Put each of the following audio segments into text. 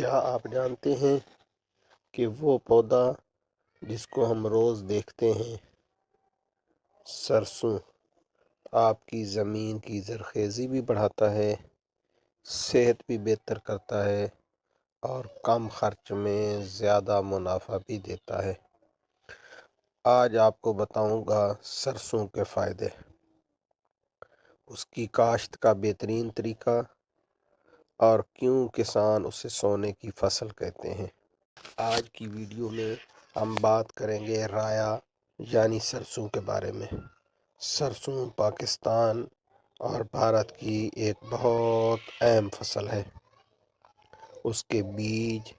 کیا آپ جانتے ہیں کہ وہ پودا جس کو ہم روز دیکھتے ہیں، سرسوں، آپ کی زمین کی زرخیزی بھی بڑھاتا ہے، صحت بھی بہتر کرتا ہے اور کم خرچ میں زیادہ منافع بھی دیتا ہے۔ آج آپ کو بتاؤں گا سرسوں کے فائدے، اس کی کاشت کا بہترین طریقہ اور کیوں کسان اسے سونے کی فصل کہتے ہیں۔ آج کی ویڈیو میں ہم بات کریں گے رایا یعنی سرسوں کے بارے میں۔ سرسوں پاکستان اور بھارت کی ایک بہت اہم فصل ہے۔ اس کے بیج،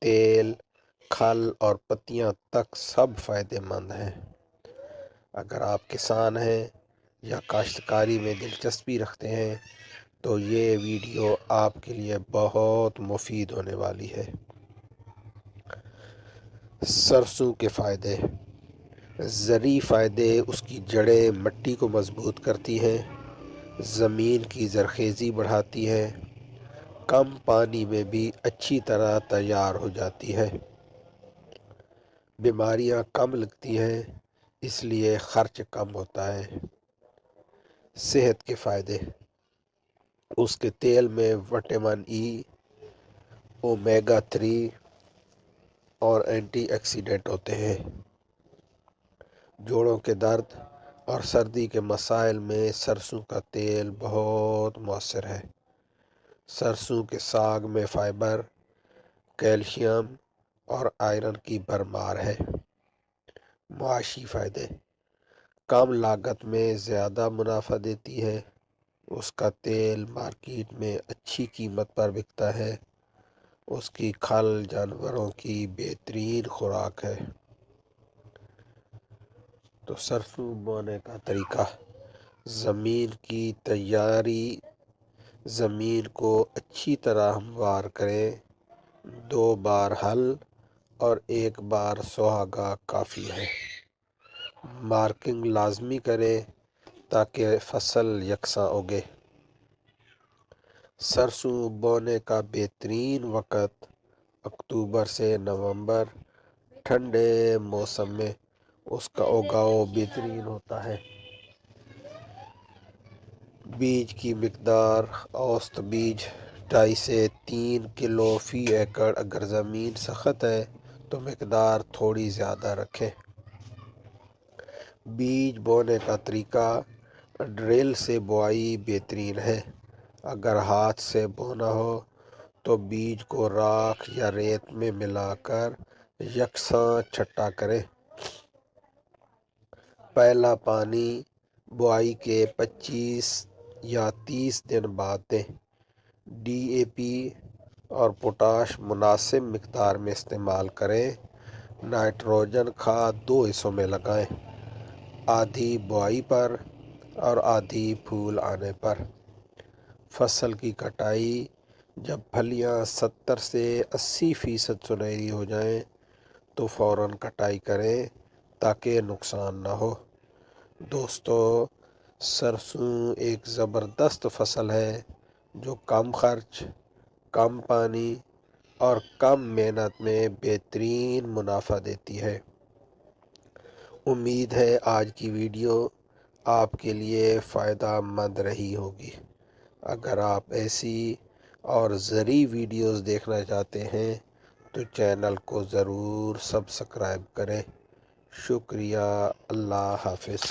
تیل، کھل اور پتیاں تک سب فائدہ مند ہیں۔ اگر آپ کسان ہیں یا کاشتکاری میں دلچسپی رکھتے ہیں تو یہ ویڈیو آپ کے لیے بہت مفید ہونے والی ہے۔ سرسوں کے فائدے، زرعی فائدے، اس کی جڑیں مٹی کو مضبوط کرتی ہیں، زمین کی زرخیزی بڑھاتی ہیں، کم پانی میں بھی اچھی طرح تیار ہو جاتی ہے، بیماریاں کم لگتی ہیں اس لیے خرچ کم ہوتا ہے۔ صحت کے فائدے، اس کے تیل میں وٹامن ای، اومیگا 3 اور اینٹی آکسیڈنٹ ہوتے ہیں۔ جوڑوں کے درد اور سردی کے مسائل میں سرسوں کا تیل بہت مؤثر ہے۔ سرسوں کے ساگ میں فائبر، کیلشیم اور آئرن کی بھرمار ہے۔ معاشی فائدے، کم لاگت میں زیادہ منافع دیتی ہے، اس کا تیل مارکیٹ میں اچھی قیمت پر بکتا ہے، اس کی کھل جانوروں کی بہترین خوراک ہے۔ تو سرسوں بونے کا طریقہ، زمین کی تیاری، زمین کو اچھی طرح ہموار کریں، 2 بار ہل اور 1 بار سہاگا کافی ہے۔ مارکنگ لازمی کریں تاکہ فصل یکساں اگے۔ سرسوں بونے کا بہترین وقت اکتوبر سے نومبر، ٹھنڈے موسم میں اس کا اگاؤ بہترین ہوتا ہے۔ بیج کی مقدار، اوسط بیج 2.5 سے 3 کلو فی ایکڑ۔ اگر زمین سخت ہے تو مقدار تھوڑی زیادہ رکھیں۔ بیج بونے کا طریقہ، ڈرل سے بوائی بہترین ہے۔ اگر ہاتھ سے بونا ہو تو بیج کو راکھ یا ریت میں ملا کر یکساں چھٹا کریں۔ پہلا پانی بوائی کے 25 یا 30 دن بعد دیں۔ ڈی اے پی اور پوٹاش مناسب مقدار میں استعمال کریں۔ نائٹروجن کھاد 2 حصوں میں لگائیں، آدھی بوائی پر اور آدھی پھول آنے پر۔ فصل کی کٹائی، جب پھلیاں 70 سے 80% سنہری ہو جائیں تو فوراً کٹائی کریں تاکہ نقصان نہ ہو۔ دوستو، سرسوں ایک زبردست فصل ہے جو کم خرچ، کم پانی اور کم محنت میں بہترین منافع دیتی ہے۔ امید ہے آج کی ویڈیو آپ کے لیے فائدہ مند رہی ہوگی۔ اگر آپ ایسی اور زرعی ویڈیوز دیکھنا چاہتے ہیں تو چینل کو ضرور سبسکرائب کریں۔ شکریہ، اللہ حافظ۔